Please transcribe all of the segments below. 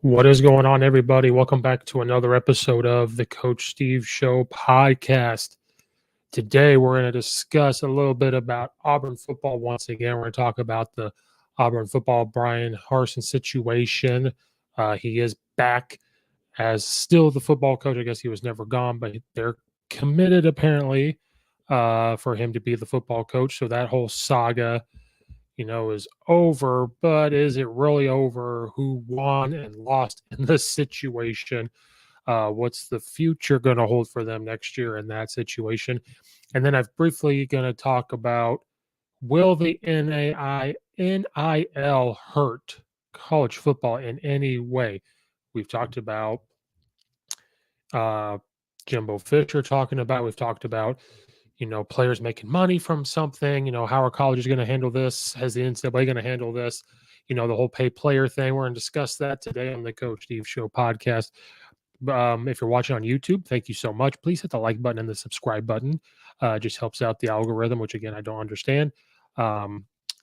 What is going on, everybody? Welcome back to another episode of the Coach Steve Show podcast. Today, we're going to discuss a little bit about Auburn football once again. We're going to talk about the Auburn football Bryan Harsin situation. He is back as still the football coach. I guess he was never gone, but they're committed apparently for him to be the football coach. So that whole saga is over, but is it really over? Who won and lost in this situation? What's the future going to hold for them next year in that situation? And then I've briefly going to talk about, will the NIL hurt college football in any way? We've talked about Jimbo Fisher we've talked about players making money from something, how are colleges going to handle this? Has the NCAA going to handle this? The whole pay player thing. We're going to discuss that today on the Coach Steve Show podcast. If you're watching on YouTube, thank you so much. Please hit the like button and the subscribe button. It just helps out the algorithm, which again, I don't understand.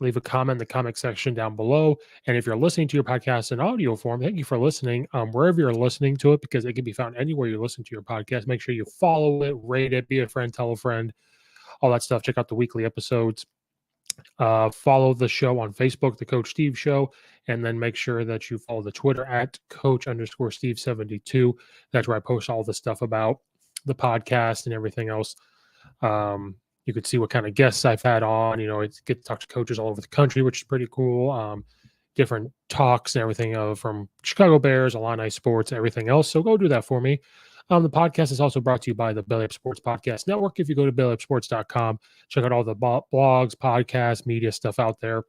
Leave a comment in the comment section down below. And if you're listening to your podcast in audio form, thank you for listening. Wherever you're listening to it, because it can be found anywhere you listen to your podcast, make sure you follow it, rate it, be a friend, tell a friend, all that stuff. Check out the weekly episodes. Follow the show on Facebook, The Coach Steve Show, and then make sure that you follow the Twitter at Coach_Steve72. That's where I post all the stuff about the podcast and everything else. You could see what kind of guests I've had on. It's get to talk to coaches all over the country, which is pretty cool. Different talks and everything from Chicago Bears, Illini sports, everything else. So go do that for me. The podcast is also brought to you by the Belly Up Sports Podcast Network. If you go to bellyupsports.com, check out all the blogs, podcasts, media stuff out there.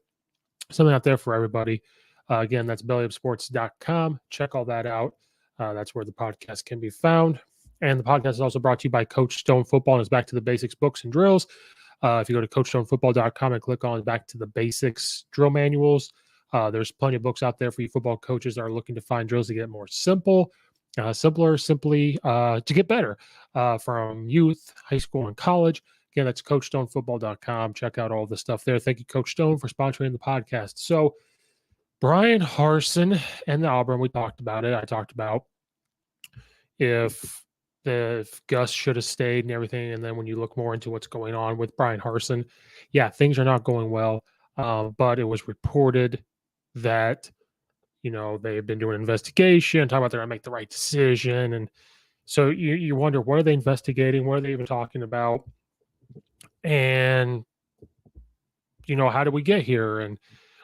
Something out there for everybody. Again, that's bellyupsports.com. Check all that out. That's where the podcast can be found. And the podcast is also brought to you by Coach Stone Football, and it's Back to the Basics books and drills. If you go to coachstonefootball.com and click on Back to the Basics drill manuals, there's plenty of books out there for you football coaches that are looking to find drills to get more simply to get better from youth, high school, and college. Again, that's coachstonefootball.com. Check out all the stuff there. Thank you, Coach Stone, for sponsoring the podcast. So, Bryan Harsin and the Auburn, we talked about it. I talked about if Gus should have stayed and everything. And then when you look more into what's going on with Bryan Harsin, yeah, things are not going well. But it was reported that they've been doing an investigation, talking about they're going to make the right decision. And so you wonder, what are they investigating? What are they even talking about? And, how did we get here? And,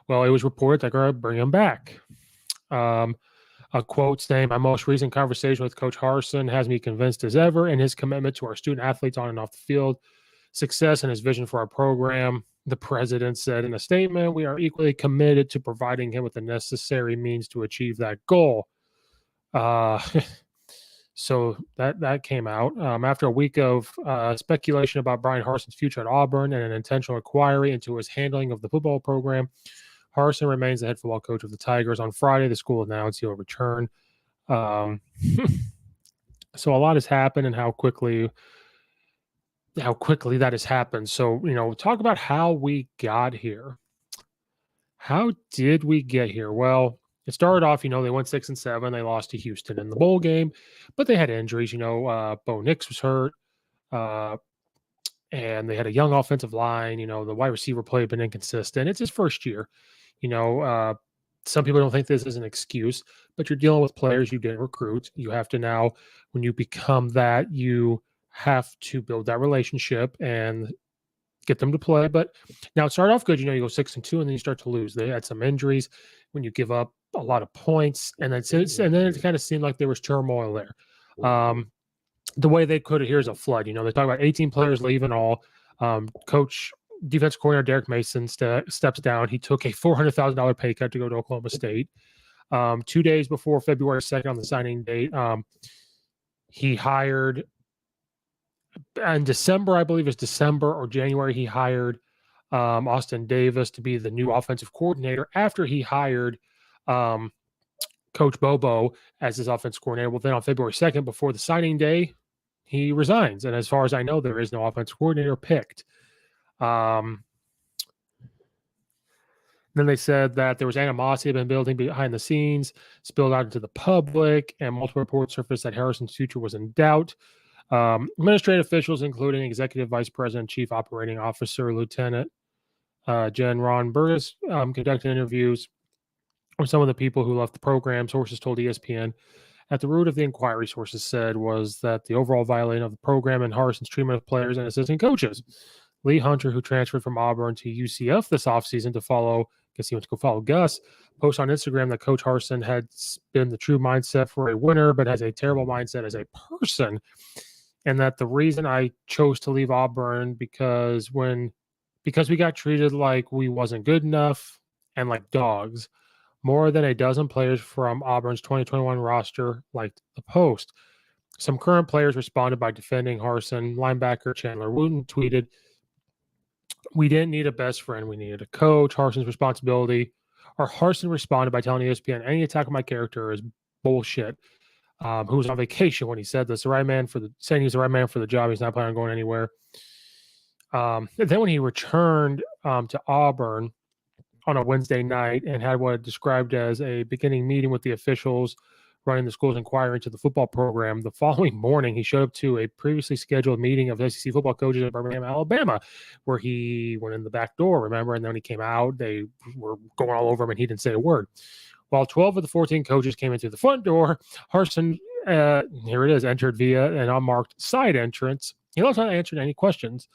well, it was reported they're going to bring him back. A quote saying, "My most recent conversation with Coach Harsin has me convinced as ever in his commitment to our student athletes on and off the field, success, and his vision for our program." The president said in a statement, "We are equally committed to providing him with the necessary means to achieve that goal." So that came out after a week of speculation about Bryan Harsin's future at Auburn and an intentional inquiry into his handling of the football program. Harsin remains the head football coach of the Tigers. On Friday, the school announced he'll return. So a lot has happened and how quickly that has happened. So, talk about how we got here. How did we get here? Well, it started off, they went 6-7. They lost to Houston in the bowl game, but they had injuries. Bo Nix was hurt. And they had a young offensive line. The wide receiver play had been inconsistent. It's his first year. Some people don't think this is an excuse, but you're dealing with players you didn't recruit. You have to now, when you become that, you have to build that relationship and get them to play. But now it started off good. You go 6-2, and then you start to lose. They had some injuries when you give up a lot of points, and then it kind of seemed like there was turmoil there. The way they could, here's a flood. They talk about 18 players leaving all. Defense coordinator Derek Mason steps down. He took a $400,000 pay cut to go to Oklahoma State. 2 days before February 2nd on the signing date, he hired in December, I believe it's December or January, he hired Austin Davis to be the new offensive coordinator after he hired Coach Bobo as his offensive coordinator. Well, then on February 2nd, before the signing day, he resigns. And as far as I know, there is no offensive coordinator picked. Then they said that there was animosity been building behind the scenes, spilled out into the public, and multiple reports surfaced that Harrison's future was in doubt. Administrative officials, including Executive Vice President, Chief Operating Officer, Lieutenant Jen Ron Burgess, conducted interviews with some of the people who left the program. Sources told ESPN. At the root of the inquiry, sources said, was that the overall violation of the program and Harsin's treatment of players and assistant coaches. Lee Hunter, who transferred from Auburn to UCF this offseason to follow, guess he went to go follow Gus, posts on Instagram that Coach Harsin had been the true mindset for a winner, but has a terrible mindset as a person. And that the reason I chose to leave Auburn because we got treated like we wasn't good enough and like dogs. More than a dozen players from Auburn's 2021 roster liked the post. Some current players responded by defending Harsin. Linebacker Chandler Wooten tweeted, "We didn't need a best friend. We needed a coach. Harsin responded by telling ESPN, any attack on my character is bullshit. Who was on vacation when he said this. Saying he's the right man for the job. He's not planning on going anywhere. Then when he returned to Auburn on a Wednesday night and had what described as a beginning meeting with the officials running the school's inquiry into the football program, the following morning he showed up to a previously scheduled meeting of SEC football coaches in Birmingham, Alabama, where he went in the back door, remember? And then when he came out, they were going all over him and he didn't say a word. While 12 of the 14 coaches came in through the front door, Harsin, here it is, entered via an unmarked side entrance. He also not answered any questions.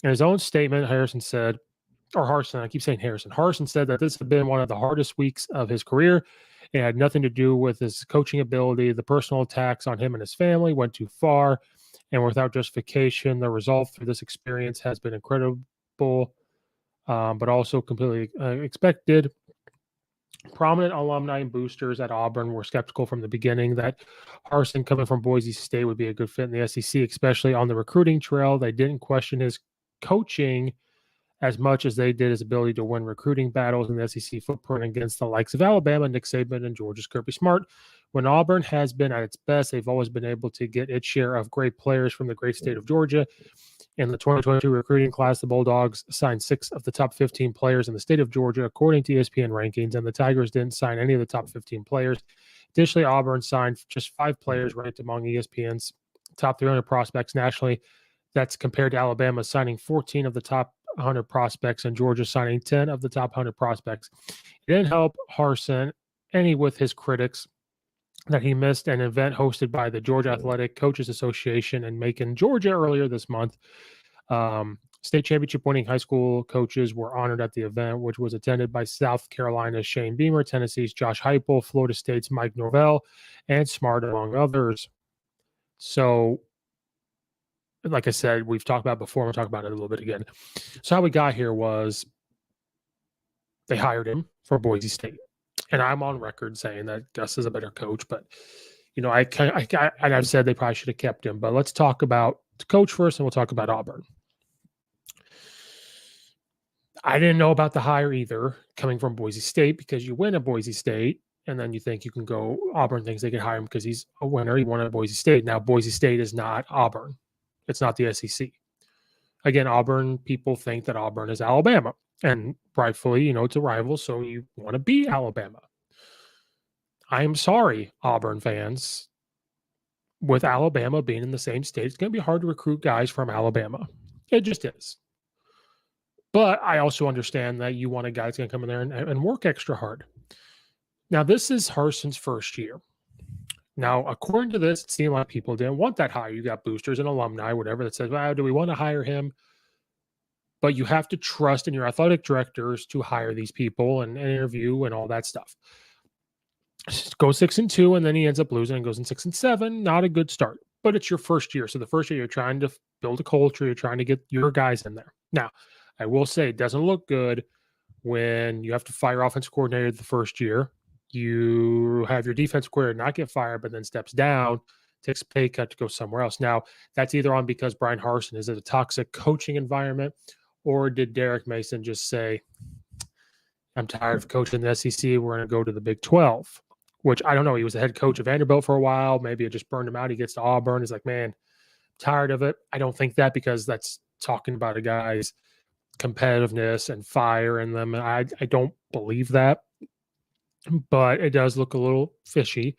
In his own statement, Harsin said that this had been one of the hardest weeks of his career. It had nothing to do with his coaching ability. The personal attacks on him and his family went too far, and without justification, the result through this experience has been incredible, but also completely expected. Prominent alumni and boosters at Auburn were skeptical from the beginning that Harsin, coming from Boise State, would be a good fit in the SEC, especially on the recruiting trail. They didn't question his coaching as much as they did his ability to win recruiting battles in the SEC footprint against the likes of Alabama, Nick Saban, and Georgia's Kirby Smart. When Auburn has been at its best, they've always been able to get its share of great players from the great state of Georgia. In the 2022 recruiting class, the Bulldogs signed 6 of the top 15 players in the state of Georgia, according to ESPN rankings, and the Tigers didn't sign any of the top 15 players. Additionally, Auburn signed just 5 players ranked among ESPN's top 300 prospects nationally. That's compared to Alabama signing 14 of the top 100 prospects and Georgia signing 10 of the top 100 prospects. It didn't help Harsin any with his critics that he missed an event hosted by the Georgia Athletic Coaches Association in Macon, Georgia earlier this month. State championship winning high school coaches were honored at the event, which was attended by South Carolina's Shane Beamer, Tennessee's Josh Heupel, Florida State's Mike Norvell, and Smart, among others. So, like I said, we've talked about it before. We'll talk about it a little bit again. So how we got here was they hired him for Boise State. And I'm on record saying that Gus is a better coach, but I've said they probably should have kept him. But let's talk about the coach first, and we'll talk about Auburn. I didn't know about the hire either, coming from Boise State, because you win at Boise State, and then you think you can go. Auburn thinks they can hire him because he's a winner. He won at Boise State. Now, Boise State is not Auburn. It's not the SEC. Again, Auburn people think that Auburn is Alabama, and rightfully, it's a rival, so you want to be Alabama. I'm sorry, Auburn fans. With Alabama being in the same state, it's going to be hard to recruit guys from Alabama. It just is. But I also understand that you want a guy that's going to come in there and work extra hard. Now, this is Harsin's first year. Now, according to this, it seemed like people didn't want that hire. You got boosters and alumni, whatever, that says, well, do we want to hire him? But you have to trust in your athletic directors to hire these people and interview and all that stuff. Go 6-2, and then he ends up losing and goes in 6-7. Not a good start, but it's your first year. So the first year you're trying to build a culture. You're trying to get your guys in there. Now, I will say it doesn't look good when you have to fire offensive coordinator the first year. You have your defense coordinator not get fired, but then steps down, takes a pay cut to go somewhere else. Now, that's either on because Bryan Harsin is in a toxic coaching environment, or did Derek Mason just say, I'm tired of coaching the SEC. We're going to go to the Big 12, which I don't know. He was the head coach of Vanderbilt for a while. Maybe it just burned him out. He gets to Auburn. He's like, man, tired of it. I don't think that, because that's talking about a guy's competitiveness and fire in them. And I don't believe that, but it does look a little fishy.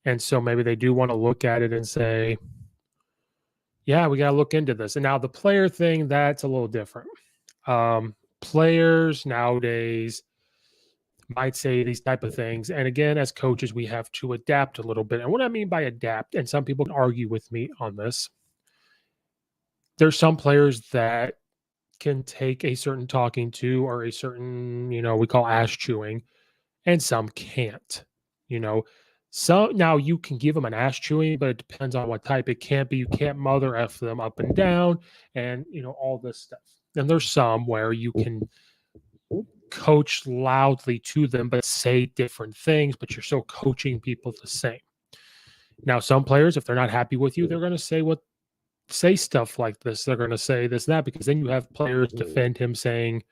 And so maybe they do want to look at it and say, yeah, we got to look into this. And now the player thing, that's a little different. Players nowadays might say these type of things. And again, as coaches, we have to adapt a little bit. And what I mean by adapt, and some people can argue with me on this, there's some players that can take a certain talking to or a certain, we call ass chewing, and some can't. So now you can give them an ass chewing, but it depends on what type. It can't be, you can't mother F them up and down and, all this stuff. And there's some where you can coach loudly to them, but say different things, but you're still coaching people the same. Now, some players, if they're not happy with you, they're going to say stuff like this. They're going to say this and that, because then you have players defend him saying,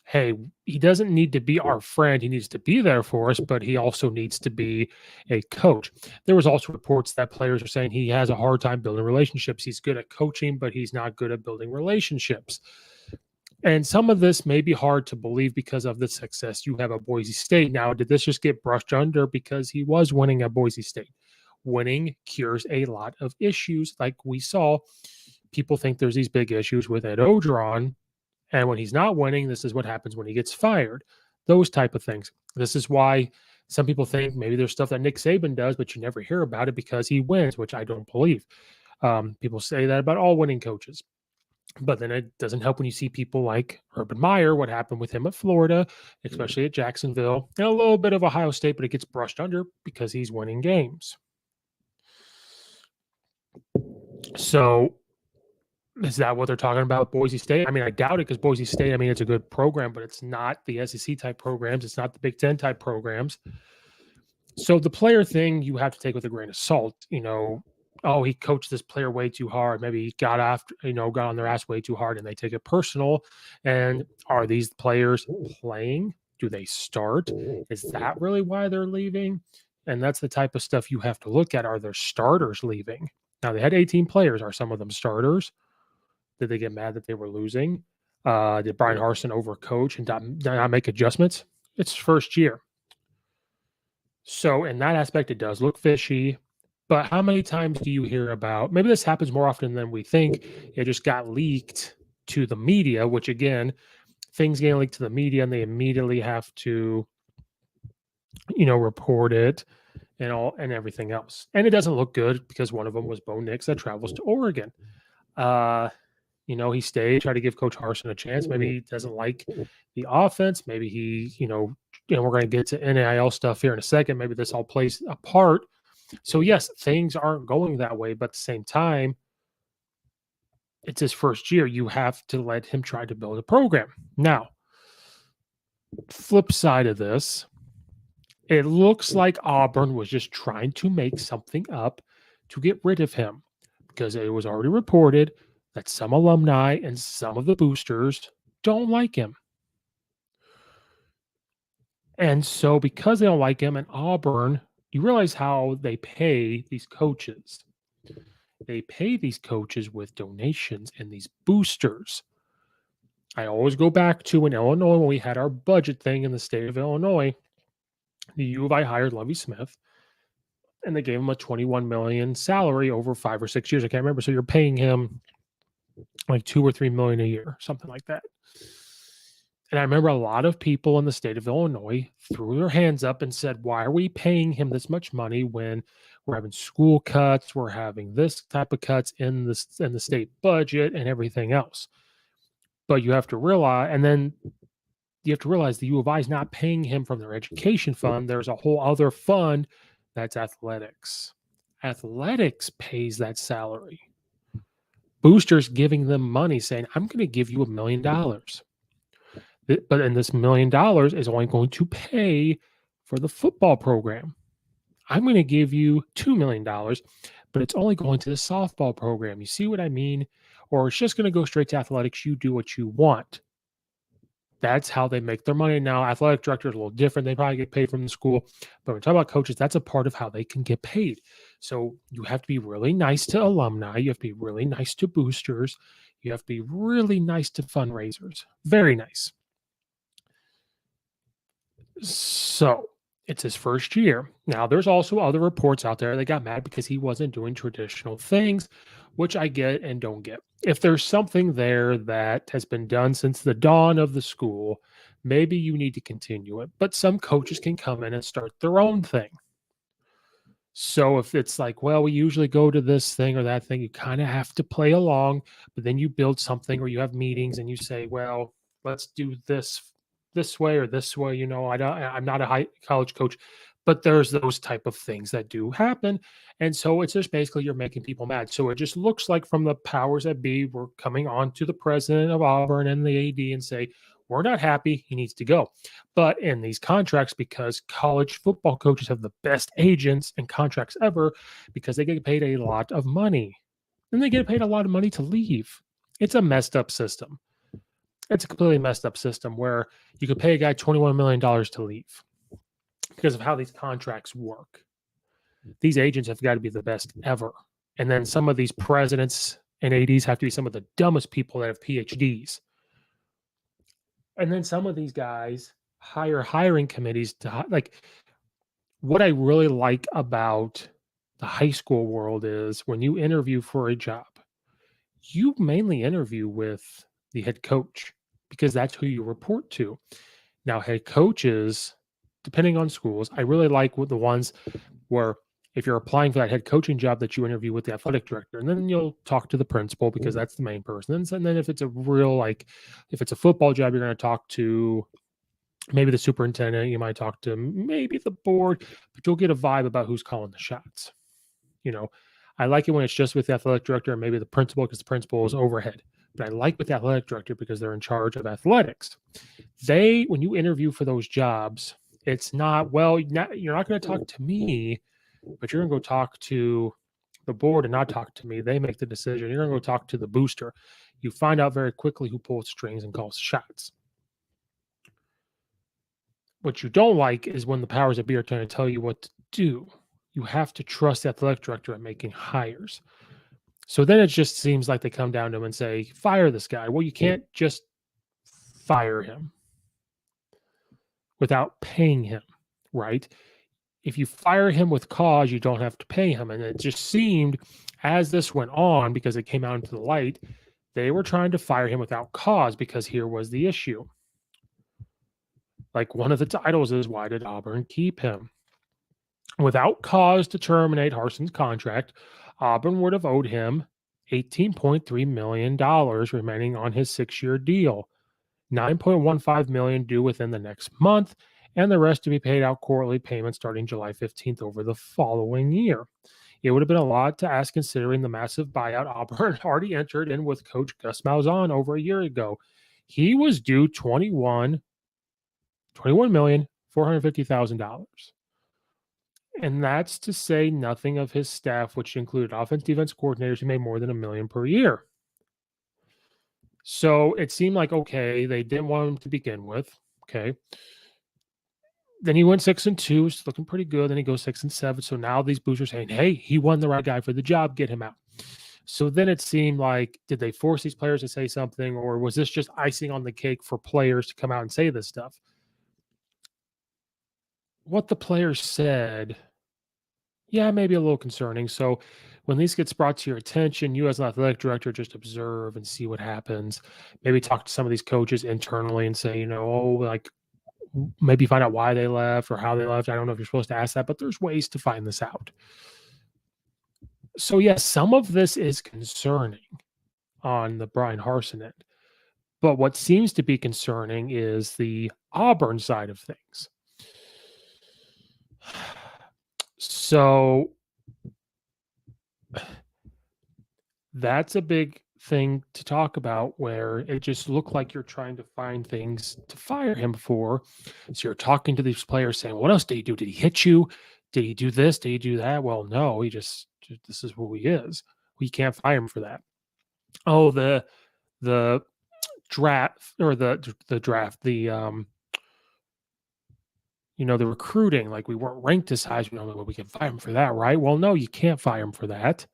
hey, he doesn't need to be our friend. He needs to be there for us, but he also needs to be a coach. There was also reports that players are saying he has a hard time building relationships. He's good at coaching, but he's not good at building relationships. And some of this may be hard to believe because of the success you have at Boise State. Now, did this just get brushed under because he was winning at Boise State? Winning cures a lot of issues. Like we saw, people think there's these big issues with Ed Ogeron. And when he's not winning, this is what happens when he gets fired. Those type of things. This is why some people think maybe there's stuff that Nick Saban does, but you never hear about it because he wins, which I don't believe. People say that about all winning coaches. But then it doesn't help when you see people like Urban Meyer, what happened with him at Florida, especially at Jacksonville, and a little bit of Ohio State, but it gets brushed under because he's winning games. So is that what they're talking about, Boise State? I mean, I doubt it, because Boise State, it's a good program, but it's not the SEC type programs. It's not the Big Ten type programs. So the player thing you have to take with a grain of salt. Oh, he coached this player way too hard. Maybe he got on their ass way too hard, and they take it personal. And are these players playing? Do they start? Is that really why they're leaving? And that's the type of stuff you have to look at. Are their starters leaving? Now, they had 18 players. Are some of them starters? Did they get mad that they were losing? Did Bryan Harsin overcoach and not make adjustments? It's first year. So in that aspect, it does look fishy. But how many times do you hear about, maybe this happens more often than we think, it just got leaked to the media, which again, things get leaked to the media and they immediately have to, report it and everything else. And it doesn't look good, because one of them was Bo Nix that travels to Oregon. He stayed, tried to give Coach Harsin a chance. Maybe he doesn't like the offense. Maybe he, we're going to get to NIL stuff here in a second. Maybe this all plays a part. So yes, things aren't going that way, but at the same time, it's his first year. You have to let him try to build a program. Now, flip side of this, it looks like Auburn was just trying to make something up to get rid of him, because it was already reported that some alumni and some of the boosters don't like him. And so because they don't like him, and Auburn, you realize how they pay these coaches. They pay these coaches with donations and these boosters. I always go back to in Illinois, when we had our budget thing in the state of Illinois, the U of I hired Lovie Smith, and they gave him a $21 million salary over 5 or 6 years. I can't remember. So you're paying him like $2 or $3 million a year, something like that. And I remember a lot of people in the state of Illinois threw their hands up and said, why are we paying him this much money when we're having school cuts, we're having this type of cuts in the state budget and everything else? But you have to realize, the U of I is not paying him from their education fund. There's a whole other fund that's athletics. Athletics pays that salary. Boosters giving them money, saying, I'm going to give you $1 million. But and this $1 million is only going to pay for the football program. I'm going to give you $2 million, but it's only going to the softball program. You see what I mean? Or it's just going to go straight to athletics. You do what you want. That's how they make their money. Now, athletic directors are a little different. They probably get paid from the school. But when we talk about coaches, that's a part of how they can get paid. So you have to be really nice to alumni. You have to be really nice to boosters. You have to be really nice to fundraisers. Very nice. So it's his first year. Now, there's also other reports out there that got mad because he wasn't doing traditional things, which I get and don't get. If there's something there that has been done since the dawn of the school, maybe you need to continue it. But some coaches can come in and start their own thing. So if it's like, well, we usually go to this thing or that thing, you kind of have to play along, but then you build something or you have meetings and you say, well, let's do this way or this way. I'm not a high college coach, but there's those type of things that do happen. And so it's just basically you're making people mad. So it just looks like from the powers that be, we're coming on to the president of Auburn and the AD and say, we're not happy. He needs to go. But in these contracts, because college football coaches have the best agents and contracts ever, because they get paid a lot of money and they get paid a lot of money to leave. It's a messed up system. It's a completely messed up system where you could pay a guy $21 million to leave because of how these contracts work. These agents have got to be the best ever. And then some of these presidents and ADs have to be some of the dumbest people that have PhDs. And then some of these guys hire hiring committees to like. What I really like about the high school world is when you interview for a job, you mainly interview with the head coach because that's who you report to. Now, head coaches, depending on schools, I really like the ones where if you're applying for that head coaching job that you interview with the athletic director, and then you'll talk to the principal because that's the main person. And then if it's a real, if it's a football job, you're going to talk to maybe the superintendent, you might talk to maybe the board, but you'll get a vibe about who's calling the shots. I like it when it's just with the athletic director and maybe the principal because the principal is overhead. But I like with the athletic director because they're in charge of athletics. When you interview for those jobs, it's not, well, you're not going to talk to me, but you're going to go talk to the board and not talk to me. They make the decision. You're going to go talk to the booster. You find out very quickly who pulls strings and calls shots. What you don't like is when the powers that be are trying to tell you what to do. You have to trust the athletic director at making hires. So then it just seems like they come down to him and say, fire this guy. Well, you can't just fire him without paying him, right? If you fire him with cause, you don't have to pay him. And it just seemed as this went on, because it came out into the light, they were trying to fire him without cause because here was the issue. Like one of the titles is, why did Auburn keep him? Without cause to terminate Harsin's contract, Auburn would have owed him $18.3 million remaining on his 6-year deal, $9.15 million due within the next month, and the rest to be paid out quarterly payments starting July 15th over the following year. It would have been a lot to ask considering the massive buyout Auburn already entered in with Coach Gus Malzahn over a year ago. He was due $21,450,000. And that's to say nothing of his staff, which included offense, defense coordinators who made more than $1 million per year. So it seemed like, okay, they didn't want him to begin with. Okay. Then he went 6-2, it's looking pretty good. Then he goes 6-7. So now these boosters are saying, hey, he won the right guy for the job, get him out. So then it seemed like, did they force these players to say something, or was this just icing on the cake for players to come out and say this stuff? What the players said, yeah, maybe a little concerning. So when these gets brought to your attention, you as an athletic director just observe and see what happens. Maybe talk to some of these coaches internally and say, maybe find out why they left or how they left. I don't know if you're supposed to ask that, but there's ways to find this out. So yes, some of this is concerning on the Bryan Harsin end. But what seems to be concerning is the Auburn side of things. So that's a big thing to talk about, where it just looked like you're trying to find things to fire him for. So you're talking to these players saying, what else did he do? Did he hit you? Did he do this? Did he do that? Well, no, this is who he is. We can't fire him for that. Oh, the draft or the draft, the recruiting, like we weren't ranked as high as we can fire him for that, right? Well, no, you can't fire him for that.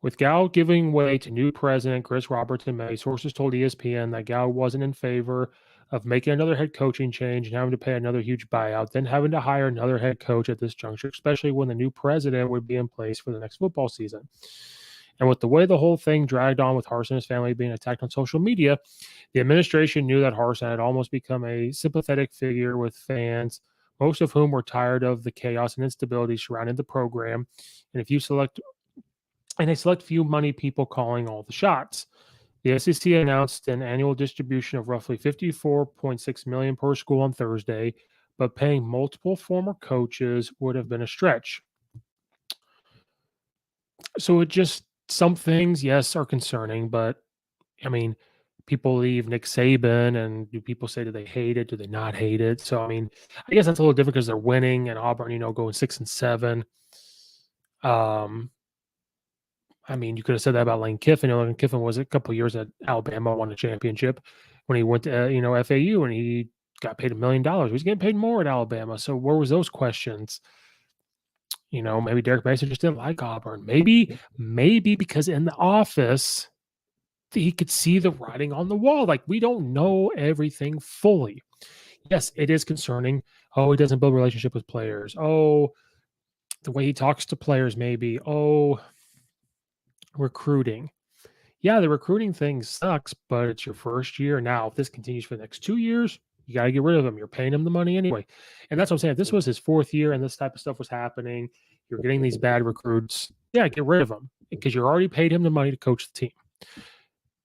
With Gal giving way to new president Chris Roberts in May, sources told ESPN that Gal wasn't in favor of making another head coaching change and having to pay another huge buyout, then having to hire another head coach at this juncture, especially when the new president would be in place for the next football season. And with the way the whole thing dragged on with Harsin and his family being attacked on social media, the administration knew that Harsin had almost become a sympathetic figure with fans, most of whom were tired of the chaos and instability surrounding the program. And a select few money people calling all the shots. The SEC announced an annual distribution of roughly $54.6 million per school on Thursday, but paying multiple former coaches would have been a stretch. So some things, yes, are concerning, but I mean, people leave Nick Saban, and do people say, do they hate it? Do they not hate it? So, I mean, I guess that's a little different because they're winning, and Auburn, going 6-7. I mean, you could have said that about Lane Kiffin. Lane Kiffin was a couple of years at Alabama, won a championship when he went to, FAU, and he got paid $1 million. He was getting paid more at Alabama. So where was those questions? Maybe Derek Mason just didn't like Auburn. Maybe because in the office, he could see the writing on the wall. Like, we don't know everything fully. Yes, it is concerning. Oh, he doesn't build a relationship with players. Oh, the way he talks to players, maybe. Oh, recruiting. Yeah, the recruiting thing sucks, but it's your first year. Now, if this continues for the next 2 years, you got to get rid of him. You're paying him the money anyway. And that's what I'm saying. If this was his 4th year and this type of stuff was happening, you're getting these bad recruits. Yeah, get rid of him because you already paid him the money to coach the team.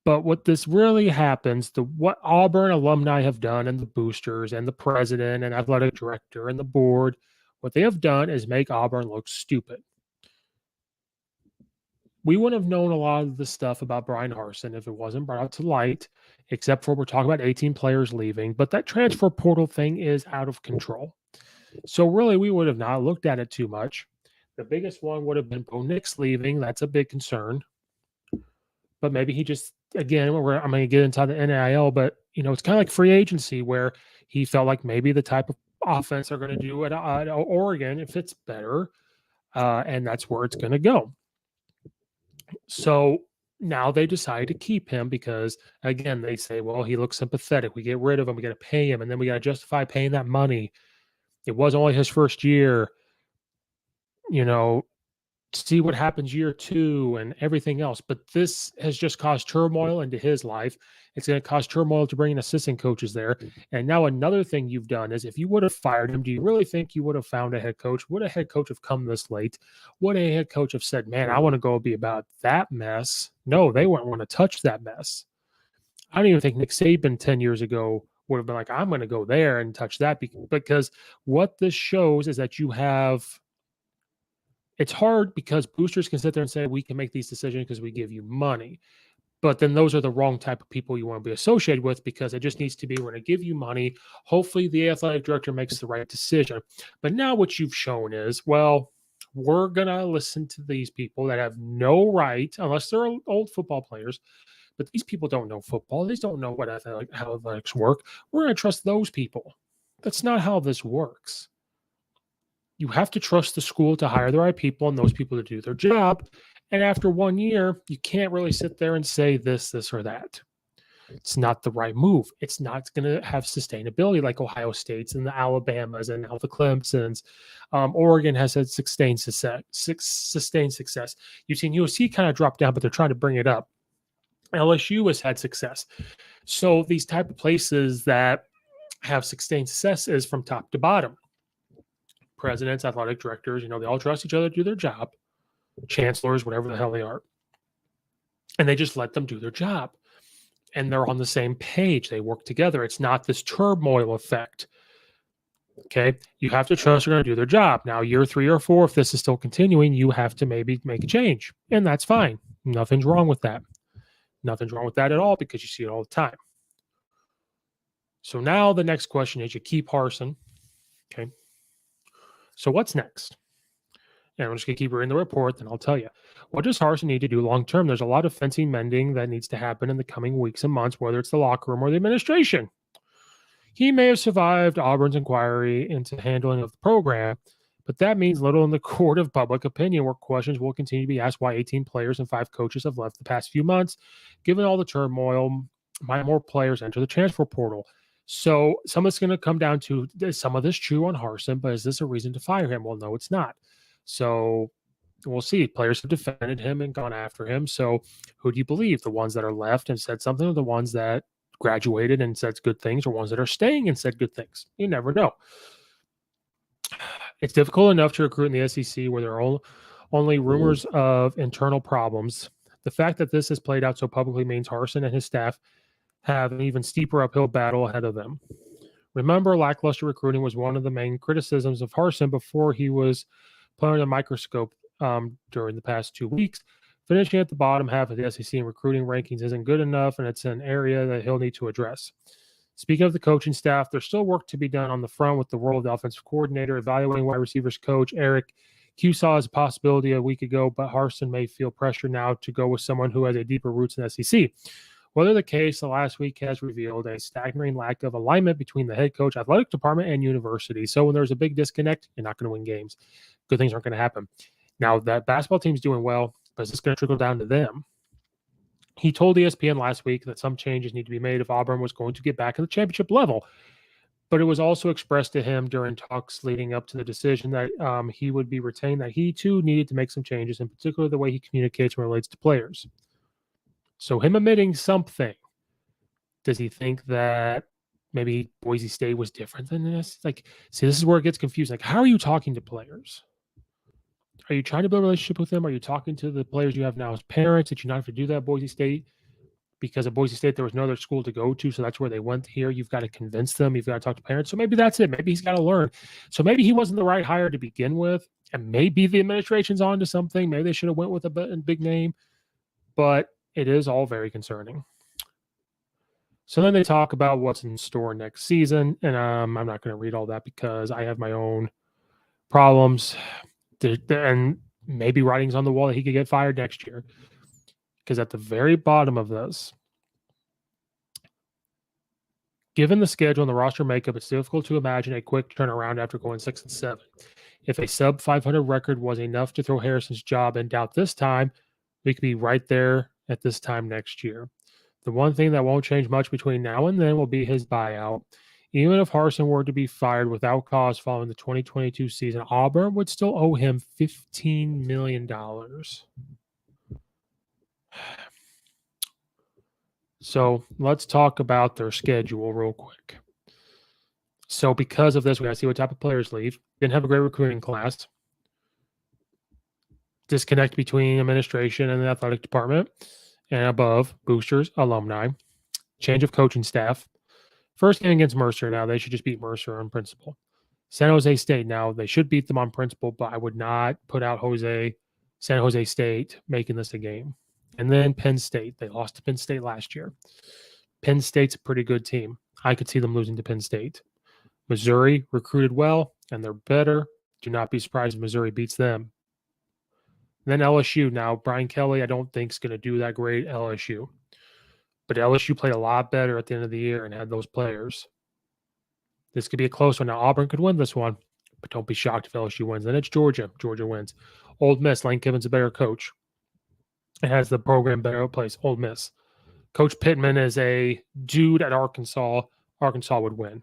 But what this really happens, what Auburn alumni have done, and the boosters and the president and athletic director and the board, what they have done is make Auburn look stupid. We wouldn't have known a lot of the stuff about Bryan Harsin if it wasn't brought out to light, except for we're talking about 18 players leaving. But that transfer portal thing is out of control. So really, we would have not looked at it too much. The biggest one would have been Bo Nix leaving. That's a big concern. But maybe he just, again, I'm going to get into the NIL, but, it's kind of like free agency where he felt like maybe the type of offense they're going to do at Oregon, it fits better, and that's where it's going to go. So now they decide to keep him because, again, they say, well, he looks sympathetic. We get rid of him. We got to pay him, and then we got to justify paying that money. It was only his first year. See what happens year 2 and everything else. But this has just caused turmoil into his life. It's going to cause turmoil to bring in assistant coaches there. And now another thing you've done is, if you would have fired him, do you really think you would have found a head coach? Would a head coach have come this late? Would a head coach have said, man, I want to go be about that mess? No, they wouldn't want to touch that mess. I don't even think Nick Saban 10 years ago would have been like, I'm going to go there and touch that, because what this shows is that it's hard because boosters can sit there and say, we can make these decisions because we give you money. But then those are the wrong type of people you want to be associated with, because it just needs to be, we're going to give you money. Hopefully the athletic director makes the right decision. But now what you've shown is, well, we're going to listen to these people that have no right, unless they're old football players. But these people don't know football. These don't know how athletics work. We're going to trust those people. That's not how this works. You have to trust the school to hire the right people and those people to do their job. And after 1 year, you can't really sit there and say this, or that. It's not the right move. It's not going to have sustainability like Ohio State's and the Alabamas and now the Clemsons. Oregon has had sustained success. You've seen USC kind of drop down, but they're trying to bring it up. LSU has had success. So these type of places that have sustained success is from top to bottom. Presidents, athletic directors, they all trust each other to do their job. Chancellors, whatever the hell they are. And they just let them do their job. And they're on the same page. They work together. It's not this turmoil effect. Okay? You have to trust they're going to do their job. Now, year 3 or 4, if this is still continuing, you have to maybe make a change. And that's fine. Nothing's wrong with that. Nothing's wrong with that at all, because you see it all the time. So now the next question is, you keep Harsin. Okay? So what's next? And I'm just going to keep reading the report, then I'll tell you. What does Harsin need to do long-term? There's a lot of fencing mending that needs to happen in the coming weeks and months, whether it's the locker room or the administration. He may have survived Auburn's inquiry into handling of the program, But that means little in the court of public opinion, where questions will continue to be asked why 18 players and 5 coaches have left the past few months. Given all the turmoil, might more players enter the transfer portal? So some of it's going to come down to, is some of this true on Harsin, but is this a reason to fire him? Well, no, it's not. So we'll see. Players have defended him and gone after him. So who do you believe? The ones that are left and said something, or the ones that graduated and said good things, or ones that are staying and said good things? You never know. It's difficult enough to recruit in the SEC where there are only rumors of internal problems. The fact that this has played out so publicly means Harsin and his staff have an even steeper uphill battle ahead of them. Remember, lackluster recruiting was one of the main criticisms of Harsin before he was put under the microscope during the past 2 weeks. Finishing at the bottom half of the SEC in recruiting rankings isn't good enough, and it's an area that he'll need to address. Speaking of the coaching staff, there's still work to be done on the front with the role of the offensive coordinator, evaluating wide receivers coach. Eric Q saw as a possibility a week ago, but Harsin may feel pressure now to go with someone who has a deeper roots in the SEC. Whether the case, the last week has revealed a staggering lack of alignment between the head coach, athletic department, and university. So when there's a big disconnect, you're not going to win games. Good things aren't going to happen. Now, that basketball team's doing well, but is this going to trickle down to them? He told ESPN last week that some changes need to be made if Auburn was going to get back at the championship level. But it was also expressed to him during talks leading up to the decision that he would be retained, that he too needed to make some changes, in particular the way he communicates and relates to players. So him admitting something, does he think that maybe Boise State was different than this? Like, see, this is where it gets confusing. Like, how are you talking to players? Are you trying to build a relationship with them? Are you talking to the players you have now as parents? Did you not have to do that at Boise State? Because at Boise State, there was no other school to go to, so that's where they went here. You've got to convince them. You've got to talk to parents. So maybe that's it. Maybe he's got to learn. So maybe he wasn't the right hire to begin with, and maybe the administration's on to something. Maybe they should have went with a big name, but it is all very concerning. So then they talk about what's in store next season, and I'm not going to read all that because I have my own problems. And maybe writing's on the wall that he could get fired next year. Because at the very bottom of this, given the schedule and the roster makeup, it's difficult to imagine a quick turnaround after going 6-7. If a sub 500 record was enough to throw Harrison's job in doubt this time, we could be right there at this time next year. The one thing that won't change much between now and then will be his buyout. Even if Harsin were to be fired without cause following the 2022 season, Auburn would still owe him $15 million. So let's talk about their schedule real quick. So because of this, we got to see what type of players leave. Didn't have a great recruiting class. Disconnect between administration and the athletic department, and above, boosters, alumni. Change of coaching staff. First game against Mercer. Now they should just beat Mercer on principle. San Jose State. Now they should beat them on principle, but I would not put out San Jose State making this a game. And then Penn State. They lost to Penn State last year. Penn State's a pretty good team. I could see them losing to Penn State. Missouri recruited well, and they're better. Do not be surprised if Missouri beats them. And then LSU. Now, Brian Kelly, I don't think is going to do that great at LSU. But LSU played a lot better at the end of the year and had those players. This could be a close one. Now, Auburn could win this one, but don't be shocked if LSU wins. Then it's Georgia. Georgia wins. Ole Miss. Lane Kiffin's a better coach. It has the program better at place. Ole Miss. Coach Pittman is a dude at Arkansas. Arkansas would win.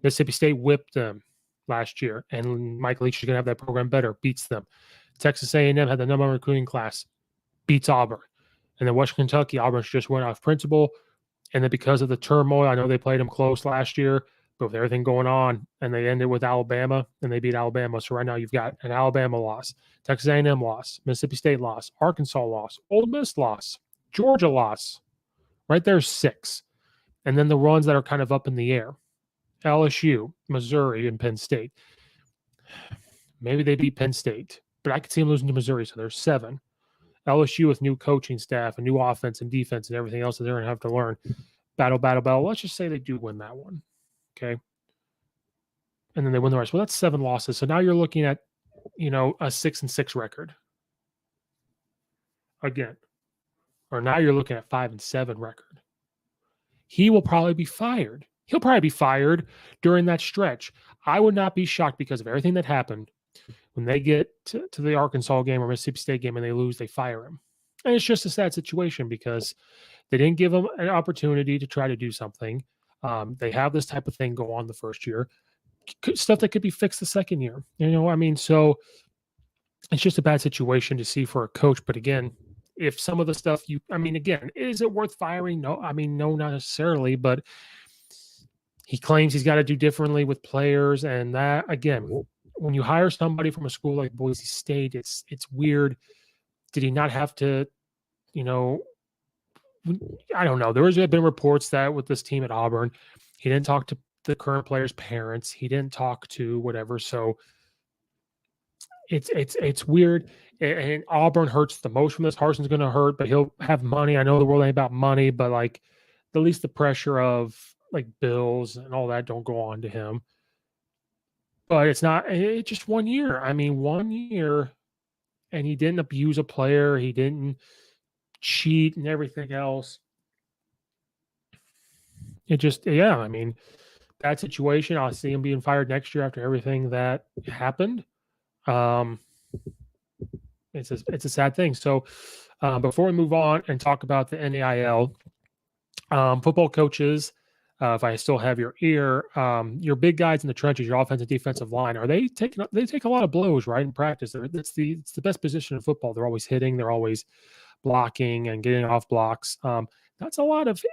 Mississippi State whipped them last year, and Mike Leach is going to have that program better. Beats them. Texas A&M had the number one recruiting class. Beats Auburn. And then Western Kentucky, Auburn just went off principle. And then because of the turmoil, I know they played them close last year, but with everything going on, and they ended with Alabama, and they beat Alabama. So right now you've got an Alabama loss, Texas A&M loss, Mississippi State loss, Arkansas loss, Ole Miss loss, Georgia loss. Right there's 6. And then the ones that are kind of up in the air, LSU, Missouri, and Penn State. Maybe they beat Penn State, but I could see them losing to Missouri, so there's 7. LSU with new coaching staff and new offense and defense and everything else that they're going to have to learn. Battle. Let's just say they do win that one. Okay. And then they win the rest. Well, that's 7 losses. So now you're looking at, a 6-6 record. Again. Or now you're looking at 5-7 record. He will probably be fired. He'll probably be fired during that stretch. I would not be shocked because of everything that happened When they get to the Arkansas game or Mississippi State game and they lose, they fire him. And it's just a sad situation because they didn't give him an opportunity to try to do something. They have this type of thing go on the first year, stuff that could be fixed the second year. So it's just a bad situation to see for a coach. But again, if some of the stuff again, is it worth firing? No, no, not necessarily. But he claims he's got to do differently with players, and that again, when you hire somebody from a school like Boise State, it's weird. Did he not have to, I don't know. There has been reports that with this team at Auburn, he didn't talk to the current players' parents. He didn't talk to whatever. So it's weird. And Auburn hurts the most from this. Harsin's going to hurt, but he'll have money. I know the world ain't about money, but like at least the pressure of like bills and all that don't go on to him. But it's just 1 year. 1 year, and he didn't abuse a player. He didn't cheat and everything else. It just, bad situation. I'll see him being fired next year after everything that happened. It's a sad thing. So before we move on and talk about the NIL, football coaches, if I still have your ear, your big guys in the trenches, your offensive defensive line, they take a lot of blows, right, in practice. It's the best position in football. They're always hitting, they're always blocking and getting off blocks. That's a lot of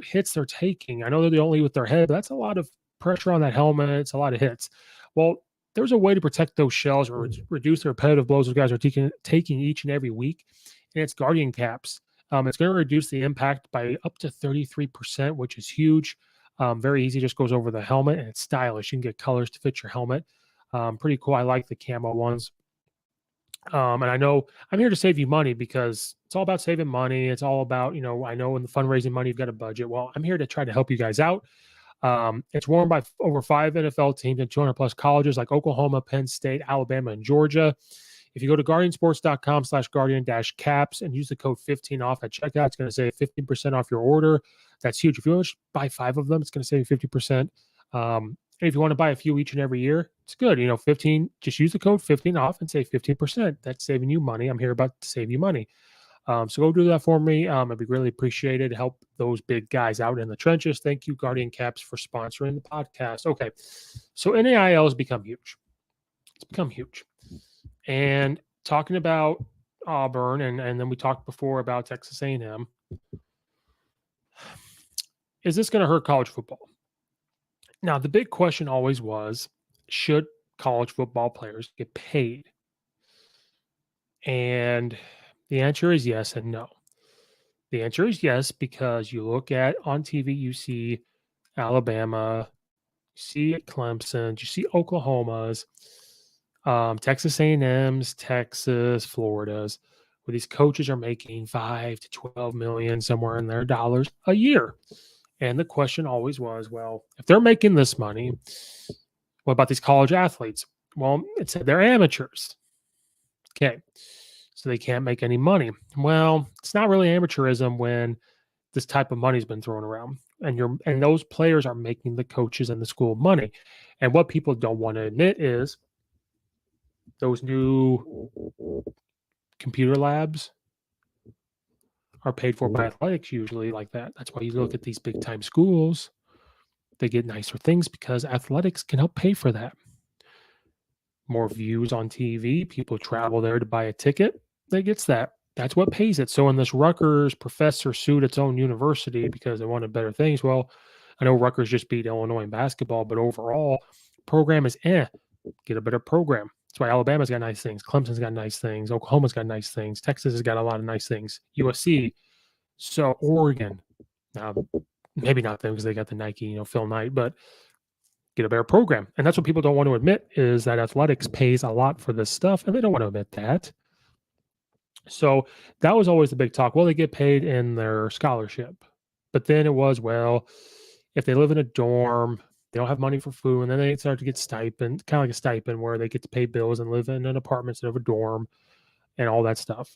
hits they're taking. I know they're the only with their head, but that's a lot of pressure on that helmet. It's a lot of hits. Well, there's a way to protect those shells or reduce the repetitive blows those guys are taking each and every week, and it's guardian caps. It's going to reduce the impact by up to 33%, which is huge. Very easy, just goes over the helmet, and it's stylish. You can get colors to fit your helmet. Pretty cool. I like the camo ones. And I know I'm here to save you money because it's all about saving money. It's all about, I know in the fundraising money, you've got a budget. Well, I'm here to try to help you guys out. It's worn by over 5 NFL teams and 200 plus colleges like Oklahoma, Penn State, Alabama, and Georgia. If you go to guardiansports.com/guardian-caps and use the code 15 off at checkout, it's going to save 15% off your order. That's huge. If you want to buy 5 of them, it's going to save you 50%. And if you want to buy a few each and every year, it's good. 15, just use the code 15 off and save 15%. That's saving you money. I'm here about to save you money. So go do that for me. It'd be really appreciated. Help those big guys out in the trenches. Thank you, Guardian Caps, for sponsoring the podcast. Okay. So NIL has become huge. It's become huge. And talking about Auburn, and then we talked before about Texas A&M. Is this going to hurt college football? Now, the big question always was, should college football players get paid? And the answer is yes and no. The answer is yes, because you look at on TV, you see Alabama, you see Clemson, you see Oklahoma's, Texas A&M's, Texas, Florida's, where these coaches are making 5 to 12 million, somewhere in their dollars a year. And the question always was, well, if they're making this money, what about these college athletes? Well, it said they're amateurs. Okay. So they can't make any money. Well, it's not really amateurism when this type of money's been thrown around, and those players are making the coaches and the school money. And what people don't want to admit is those new computer labs are paid for by athletics usually like that. That's why you look at these big time schools, they get nicer things because athletics can help pay for that. More views on TV, people travel there to buy a ticket, that gets that. That's what pays it. So when this Rutgers professor sued its own university because they wanted better things, well, I know Rutgers just beat Illinois in basketball, but overall, program is get a better program. That's why Alabama's got nice things. Clemson's got nice things. Oklahoma's got nice things. Texas has got a lot of nice things. USC. So Oregon. Now, maybe not them because they got the Nike, Phil Knight, but get a better program. And that's what people don't want to admit is that athletics pays a lot for this stuff, and they don't want to admit that. So that was always the big talk. Well, they get paid in their scholarship. But then it was, well, if they live in a dorm, they don't have money for food, and then they start to get stipend, kind of like a stipend where they get to pay bills and live in an apartment instead of a dorm and all that stuff.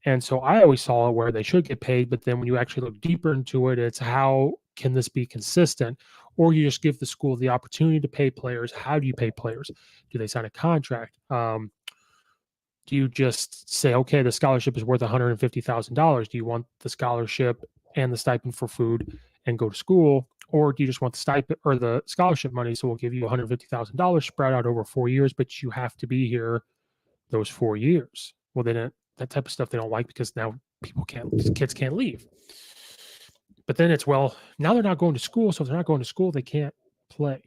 And so I always saw it where they should get paid, but then when you actually look deeper into it, it's how can this be consistent? or you just give the school the opportunity to pay players. How do you pay players? Do they sign a contract? Do you just say, okay, the scholarship is worth $150,000? Do you want the scholarship and the stipend for food and go to school? Or do you just want the stipend or the scholarship money? So we'll give you $150,000 spread out over 4 years, but you have to be here those 4 years. Well, then that type of stuff they don't like because now kids can't leave. But then it's, well, now they're not going to school. So if they're not going to school, they can't play.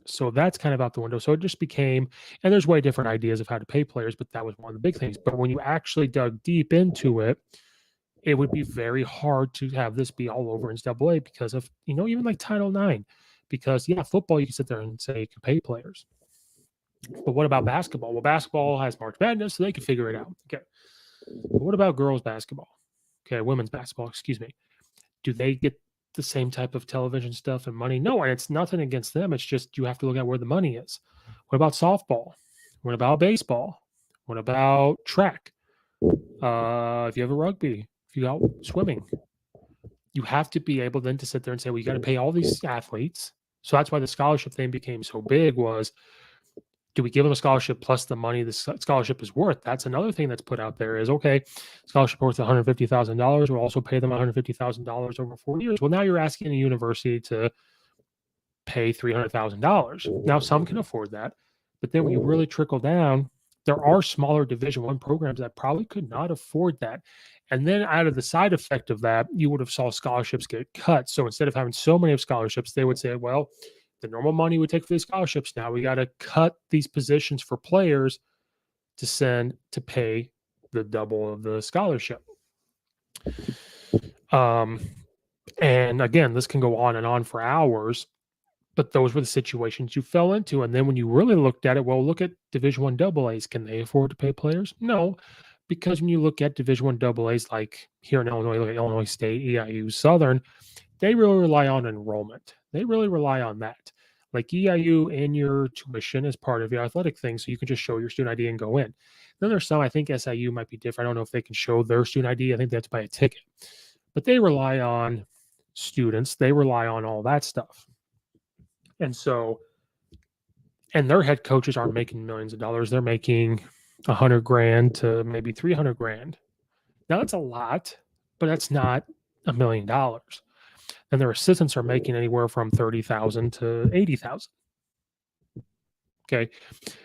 So that's kind of out the window. So it just became, and there's way different ideas of how to pay players, but that was one of the big things. But when you actually dug deep into it, it would be very hard to have this be all over NCAA because of, even like Title IX. Because, yeah, football, you can sit there and say you can pay players. But what about basketball? Well, basketball has March Madness, so they can figure it out. Okay. But what about girls basketball? Okay, women's basketball, excuse me. Do they get the same type of television stuff and money? No, and it's nothing against them. It's just you have to look at where the money is. What about softball? What about baseball? What about track? If you have a rugby, if you got swimming, you have to be able then to sit there and say, well, you got to pay all these athletes. So that's why the scholarship thing became so big was, do we give them a scholarship plus the money the scholarship is worth? That's another thing that's put out there is, okay, scholarship worth $150,000. We'll also pay them $150,000 over 4 years. Well, now you're asking a university to pay $300,000. Now, some can afford that. But then when you really trickle down, there are smaller Division I programs that probably could not afford that. And then out of the side effect of that, you would have saw scholarships get cut. So instead of having so many of scholarships, they would say, well, the normal money we take for these scholarships now, we got to cut these positions for players to send to pay the double of the scholarship. And again, this can go on and on for hours, but those were the situations you fell into. And then when you really looked at it, well, look at Division I AA's. Can they afford to pay players? No, because when you look at Division I AA's, like here in Illinois, look at Illinois State, EIU, Southern, they really rely on enrollment. They really rely on that. Like EIU and your tuition is part of your athletic thing, so you can just show your student ID and go in. Then there's some, I think SIU might be different. I don't know if they can show their student ID. I think they have to buy a ticket. But they rely on students. They rely on all that stuff. And so, and their head coaches aren't making millions of dollars. They're making $100,000 to maybe $300,000. Now that's a lot, but that's not $1 million. And their assistants are making anywhere from $30,000 to $80,000. Okay,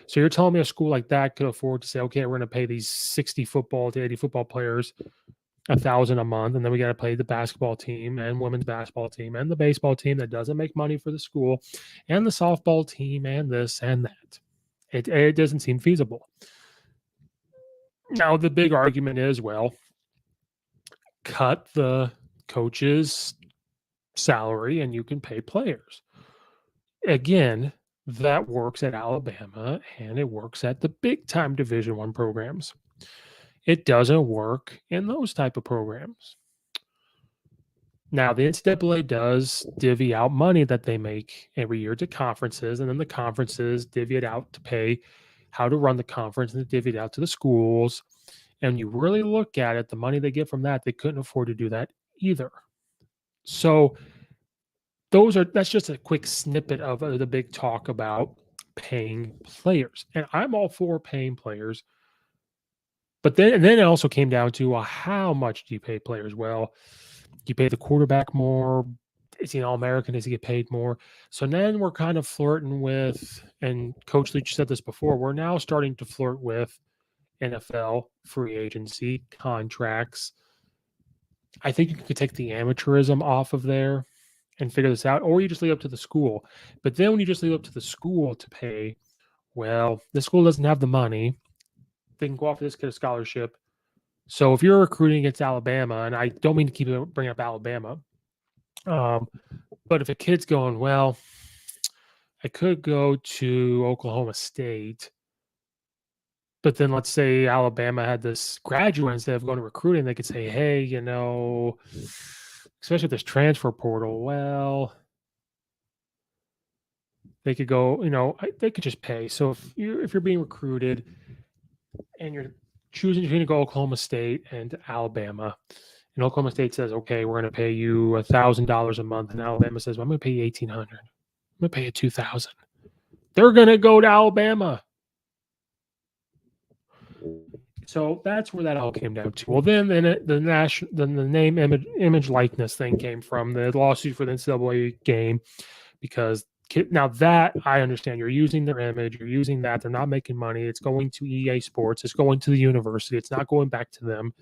so you're telling me a school like that could afford to say, okay, we're going to pay these 60 football to 80 football players $1,000 a month, and then we got to pay the basketball team and women's basketball team and the baseball team that doesn't make money for the school, and the softball team and this and that. It doesn't seem feasible. Now the big argument is, well, cut the coach's salary and you can pay players. Again, that works at Alabama and it works at the big time Division I programs. It doesn't work in those type of programs. Now, the NCAA does divvy out money that they make every year to conferences, and then the conferences divvy it out to pay how to run the conference, and they divvy it out to the schools. And you really look at it, the money they get from that, they couldn't afford to do that either. So that's just a quick snippet of the big talk about paying players. And I'm all for paying players. But then it also came down to how much do you pay players? Well, do you pay the quarterback more? Is he an All-American? Does he get paid more? So then we're kind of flirting with, and Coach Leach said this before, we're now starting to flirt with NFL free agency contracts. I think you could take the amateurism off of there and figure this out, or you just leave it up to the school. But then when you just leave it up to the school to pay, well, the school doesn't have the money. They can go off this kid a scholarship. So if you're recruiting against Alabama, and I don't mean to bring up Alabama, but if a kid's going, well, I could go to Oklahoma State, but then let's say Alabama had this graduate instead of going to recruiting, they could say, hey, especially with this transfer portal, well, they could go, they could just pay. So if you're being recruited and you're choosing between to go Oklahoma State and Alabama, and Oklahoma State says, okay, we're going to pay you $1,000 a month, and Alabama says, well, I'm going to pay you $1,800. going to pay you $2,000. They're going to go to Alabama. So that's where that all came down to. Well, then the name, image, likeness thing came from the lawsuit for the NCAA game, because now that I understand, you're using their image, you're using that, they're not making money. It's going to EA Sports, it's going to the university, it's not going back to them.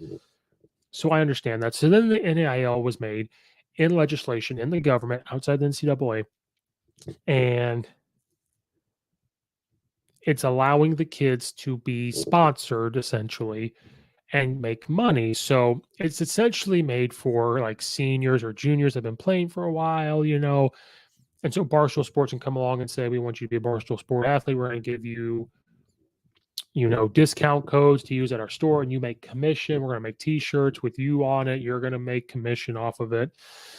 So I understand that. So then the NIL was made in legislation in the government outside the NCAA, and it's allowing the kids to be sponsored essentially and make money. So it's essentially made for like seniors or juniors that have been playing for a while, you know. And so Barstool Sports can come along and say, we want you to be a Barstool Sport athlete. We're going to give you, you know, discount codes to use at our store, and you make commission. We're going to make t-shirts with you on it. You're going to make commission off of it.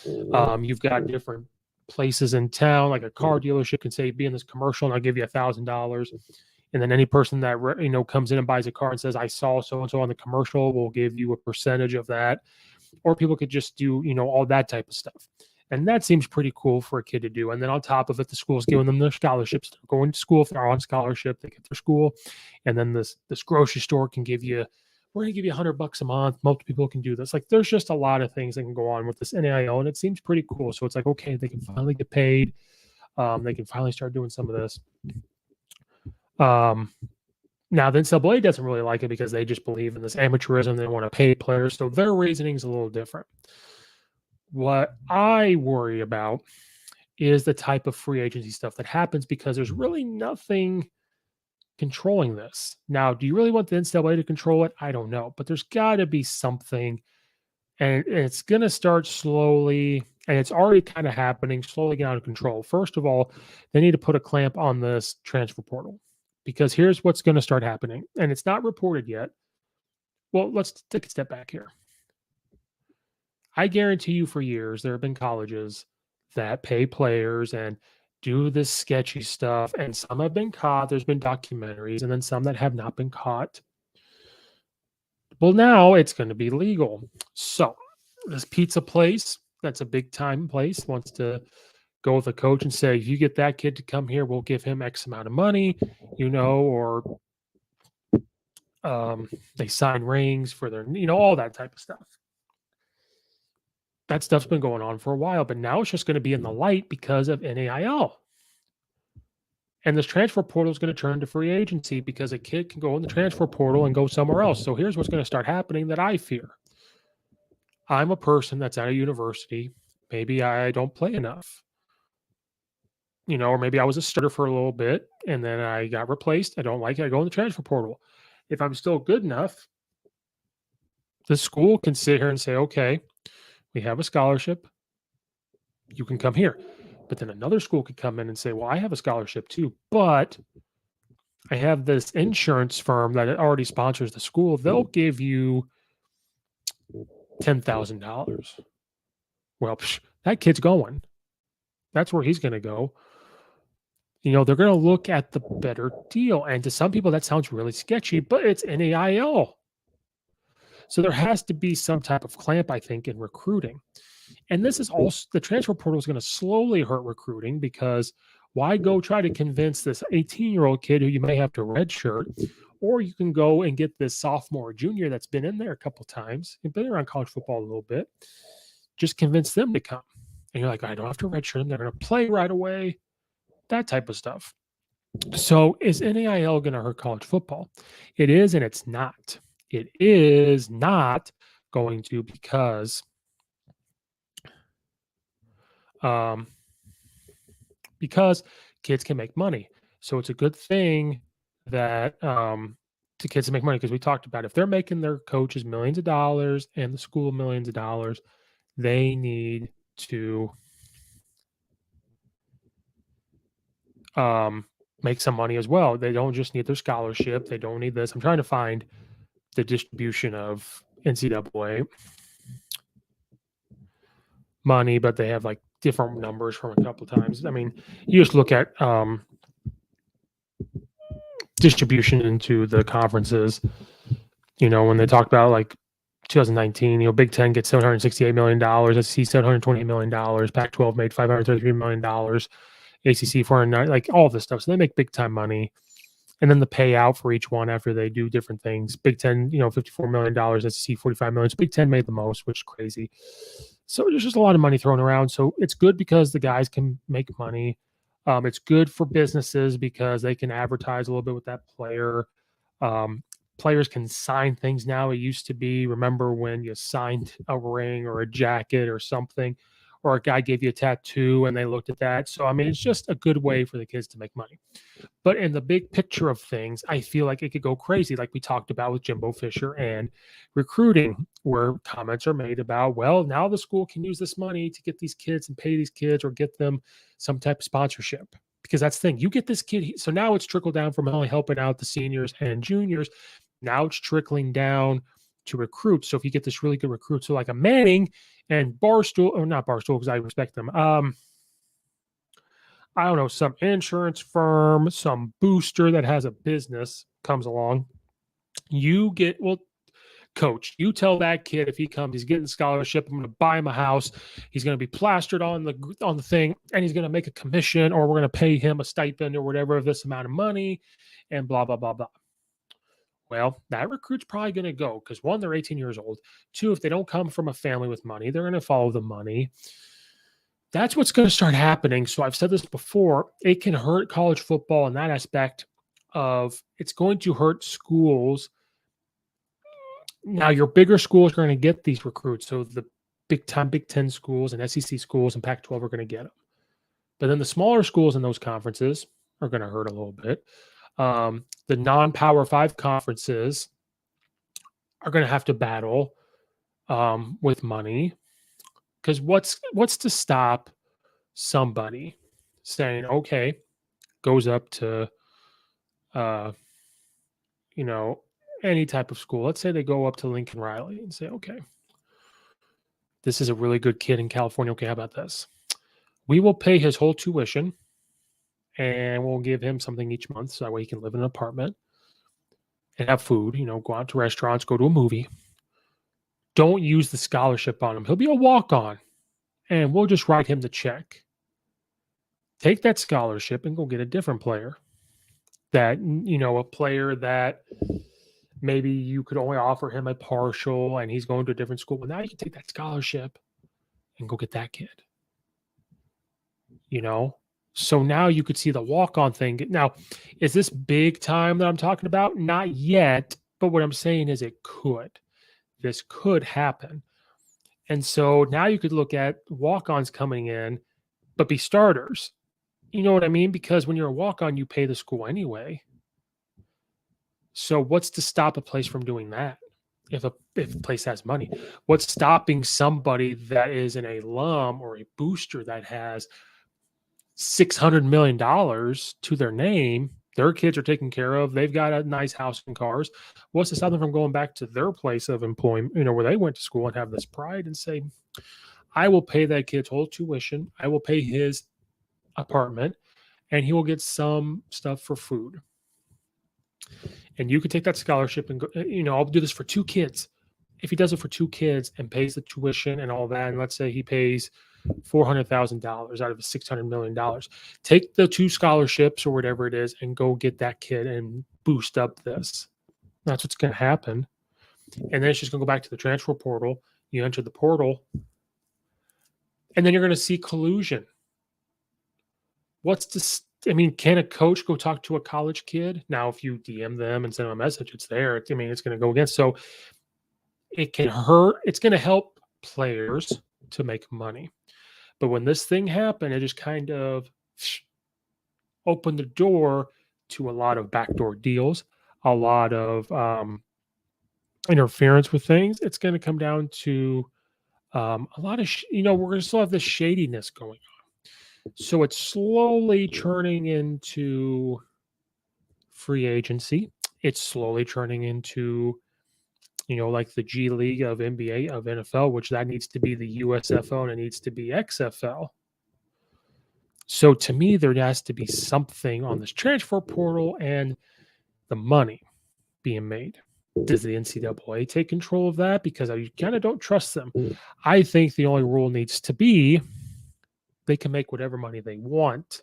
You've got different places in town, like a car dealership can say, be in this commercial and I'll give you $1,000. And then any person that, you know, comes in and buys a car and says, I saw so-and-so on the commercial, will give you a percentage of that. Or people could just do, you know, all that type of stuff. And that seems pretty cool for a kid to do. And then on top of it, the school's giving them their scholarships. They're going to school. If they're on scholarship, they get their school. And then this grocery store can give you, we're going to give you $100 a month. Most people can do this. Like, there's just a lot of things that can go on with this NIL, and it seems pretty cool. So it's like, okay, they can finally get paid. They can finally start doing some of this. Now the NCAA doesn't really like it because they just believe in this amateurism. They want to pay players. So their reasoning is a little different. What I worry about is the type of free agency stuff that happens, because there's really nothing controlling this. Now, do you really want the NCAA to control it? I don't know, but there's got to be something, and it's going to start slowly, and it's already kind of happening, slowly get out of control. First of all, they need to put a clamp on this transfer portal, because here's what's going to start happening, and it's not reported yet. Well, let's take a step back here. I guarantee you, for years, there have been colleges that pay players and do this sketchy stuff, and some have been caught. There's been documentaries, and then some that have not been caught. Well, now it's going to be legal. So this pizza place, that's a big time place, wants to go with a coach and say, if you get that kid to come here, we'll give him X amount of money, you know, or they sign rings for their, you know, all that type of stuff. That stuff's been going on for a while, but now it's just going to be in the light because of NIL. And this transfer portal is going to turn to free agency, because a kid can go in the transfer portal and go somewhere else. So here's what's going to start happening that I fear. I'm a person that's at a university. Maybe I don't play enough, you know, or maybe I was a starter for a little bit and then I got replaced. I don't like it. I go in the transfer portal. If I'm still good enough, the school can sit here and say, okay, we have a scholarship. You can come here. But then another school could come in and say, well, I have a scholarship too, but I have this insurance firm that already sponsors the school. They'll give you $10,000. Well, that kid's going. That's where he's going to go. You know, they're going to look at the better deal. And to some people, that sounds really sketchy, but it's NIL. So there has to be some type of clamp, I think, in recruiting. And this is also, the transfer portal is going to slowly hurt recruiting, because why go try to convince this 18-year-old kid who you may have to redshirt, or you can go and get this sophomore or junior that's been in there a couple times and been around college football a little bit, just convince them to come. And you're like, I don't have to redshirt them. They're going to play right away, that type of stuff. So is NIL going to hurt college football? It is, and it's not. It is not going to, because kids can make money. So it's a good thing that to kids to make money, because we talked about, if they're making their coaches millions of dollars and the school millions of dollars, they need to make some money as well. They don't just need their scholarship. They don't need this. I'm trying to find the distribution of NCAA money, but they have like different numbers from a couple of times. I mean, you just look at distribution into the conferences, you know, when they talk about like 2019, you know, Big Ten gets $768 million, SEC $728 million, Pac-12 made $533 million, ACC 409, like all this stuff. So they make big time money. And then the payout for each one after they do different things. Big Ten, $54 million. SEC, $45 million. So Big Ten made the most, which is crazy. So there's just a lot of money thrown around. So it's good because the guys can make money. It's good for businesses because they can advertise a little bit with that player. Players can sign things now. It used to be, remember when you signed a ring or a jacket or something, or a guy gave you a tattoo and they looked at that. So, I mean, it's just a good way for the kids to make money. But in the big picture of things, I feel like it could go crazy, like we talked about with Jimbo Fisher and recruiting, where comments are made about, well, now the school can use this money to get these kids and pay these kids or get them some type of sponsorship. Because that's the thing, you get this kid. So now it's trickled down from only helping out the seniors and juniors. Now it's trickling down to recruits. So if you get this really good recruit, so like a Manning and Barstool, or not Barstool because I respect them. I don't know, some insurance firm, some booster that has a business comes along. You get, well, coach, you tell that kid if he comes, he's getting a scholarship. I'm going to buy him a house. He's going to be plastered on the thing, and he's going to make a commission, or we're going to pay him a stipend or whatever of this amount of money, and blah blah blah blah. Well, that recruit's probably going to go because one, they're 18 years old. Two, if they don't come from a family with money, they're going to follow the money. That's what's going to start happening. So I've said this before, it can hurt college football in that aspect of it's going to hurt schools. Now, your bigger schools are going to get these recruits. So the big-time Big Ten schools and SEC schools and Pac-12 are going to get them. But then the smaller schools in those conferences are going to hurt a little bit. The non-Power 5 conferences are going to have to battle with money. Because what's to stop somebody saying, okay, goes up to, any type of school. Let's say they go up to Lincoln Riley and say, okay, this is a really good kid in California. Okay, how about this? We will pay his whole tuition and we'll give him something each month so that way he can live in an apartment and have food, go out to restaurants, go to a movie. Don't use the scholarship on him. He'll be a walk-on and we'll just write him the check. Take that scholarship and go get a different player. That, a player that maybe you could only offer him a partial and he's going to a different school. But now you can take that scholarship and go get that kid. So now you could see the walk-on thing. Now, is this big time that I'm talking about? Not yet. But what I'm saying is it could. This could happen. And so now you could look at walk-ons coming in, but be starters. You know what I mean? Because when you're a walk-on, you pay the school anyway. So what's to stop a place from doing that? If a place has money, what's stopping somebody that is an alum or a booster that has $600 million to their name? Their kids are taken care of. They've got a nice house and cars. What's to stop them from going back to their place of employment, where they went to school and have this pride and say, I will pay that kid's whole tuition. I will pay his apartment and he will get some stuff for food. And you could take that scholarship and go, I'll do this for 2 kids. If he does it for 2 kids and pays the tuition and all that, and let's say he pays $400,000 out of $600 million, take the 2 scholarships or whatever it is and go get that kid and boost up this. That's what's going to happen. And then it's just going to go back to the transfer portal. You enter the portal, and then you're going to see collusion. Can a coach go talk to a college kid? Now, if you DM them and send them a message, it's there. It's going to go against. So it can hurt. It's going to help players to make money. But when this thing happened, it just kind of opened the door to a lot of backdoor deals, a lot of interference with things. It's going to come down to a lot of, we're going to still have this shadiness going on. So it's slowly turning into free agency. It's slowly turning into, like the G League of NBA, of NFL, which that needs to be the USFL and it needs to be XFL. So to me, there has to be something on this transfer portal and the money being made. Does the NCAA take control of that? Because I kind of don't trust them. I think the only rule needs to be they can make whatever money they want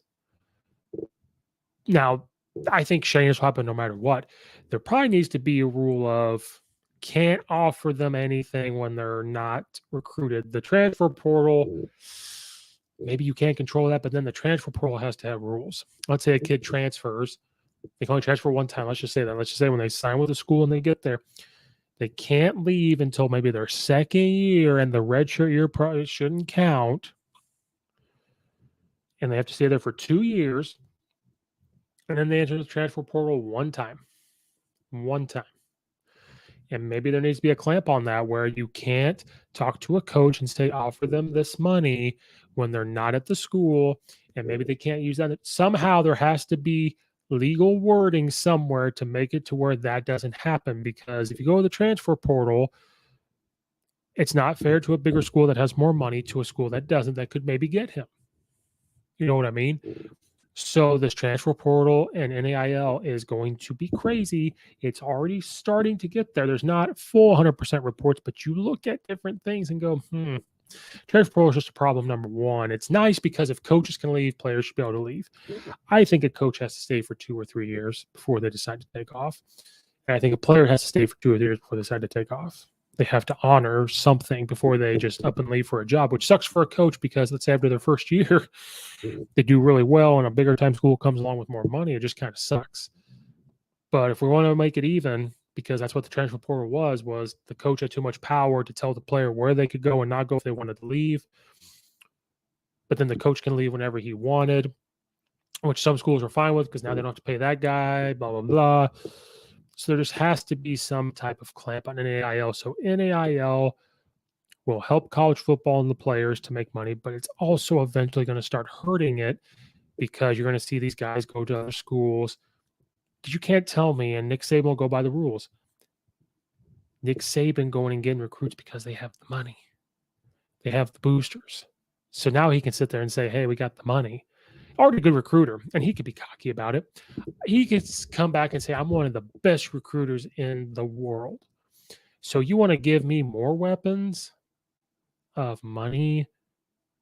Now, I think changes will happen no matter what. There probably needs to be a rule of can't offer them anything when they're not recruited. The transfer portal, maybe you can't control that, but then the transfer portal has to have rules. Let's say a kid transfers, they can only transfer one time. Let's just say that. Let's just say when they sign with the school and they get there, they can't leave until maybe their second year, and the redshirt year probably shouldn't count. And they have to stay there for 2 years. And then they enter the transfer portal one time. And maybe there needs to be a clamp on that where you can't talk to a coach and say, offer them this money when they're not at the school. And maybe they can't use that. Somehow there has to be legal wording somewhere to make it to where that doesn't happen. Because if you go to the transfer portal, it's not fair to a bigger school that has more money to a school that doesn't, that could maybe get him. You know what I mean? So this transfer portal and NIL is going to be crazy. It's already starting to get there. There's not full 100% reports, but you look at different things and go, transfer portal is just a problem, number one. It's nice because if coaches can leave, players should be able to leave. I think a coach has to stay for 2 or 3 years before they decide to take off. And I think a player has to stay for 2 or 3 years before they decide to take off. They have to honor something before they just up and leave for a job, which sucks for a coach because let's say after their first year, they do really well and a bigger time school comes along with more money. It just kind of sucks. But if we want to make it even, because that's what the transfer portal was the coach had too much power to tell the player where they could go and not go if they wanted to leave. But then the coach can leave whenever he wanted, which some schools are fine with because now they don't have to pay that guy, blah, blah, blah. So there just has to be some type of clamp on NIL. So NIL will help college football and the players to make money, but it's also eventually going to start hurting it because you're going to see these guys go to other schools. You can't tell me, and Nick Saban will go by the rules. Nick Saban going and getting recruits because they have the money. They have the boosters. So now he can sit there and say, hey, we got the money. Already a good recruiter, and he could be cocky about it. He could come back and say, I'm one of the best recruiters in the world. So you want to give me more weapons of money?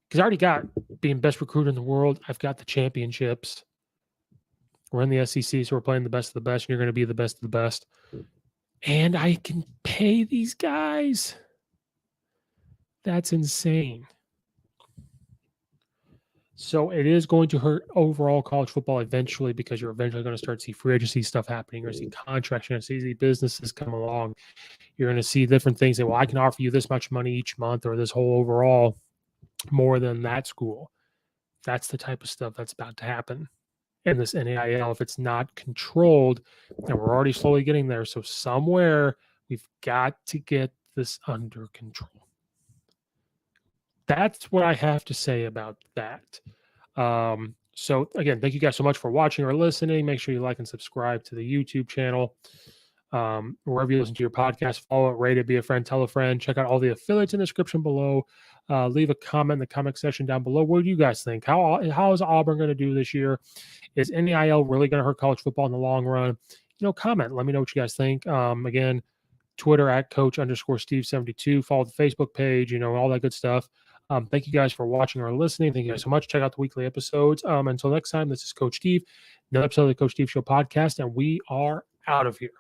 Because I already got being best recruiter in the world. I've got the championships. We're in the SEC, so we're playing the best of the best, and you're going to be the best of the best. And I can pay these guys. That's insane. So it is going to hurt overall college football eventually because you're eventually going to start to see free agency stuff happening. You're going to see contracts. You're going to see businesses come along. You're going to see different things that, well, I can offer you this much money each month or this whole overall more than that school. That's the type of stuff that's about to happen in this NIL if it's not controlled. And we're already slowly getting there. So somewhere we've got to get this under control. That's what I have to say about that. So again, thank you guys so much for watching or listening. Make sure you like and subscribe to the YouTube channel. Wherever you listen to your podcast, follow it, rate it, be a friend, tell a friend. Check out all the affiliates in the description below. Leave a comment in the comment section down below. What do you guys think? How is Auburn going to do this year? Is NIL really going to hurt college football in the long run? Comment. Let me know what you guys think. Again, Twitter at Coach_Steve72. Follow the Facebook page, all that good stuff. Thank you guys for watching or listening. Thank you guys so much. Check out the weekly episodes. Until next time, this is Coach Steve, another episode of the Coach Steve Show podcast, and we are out of here.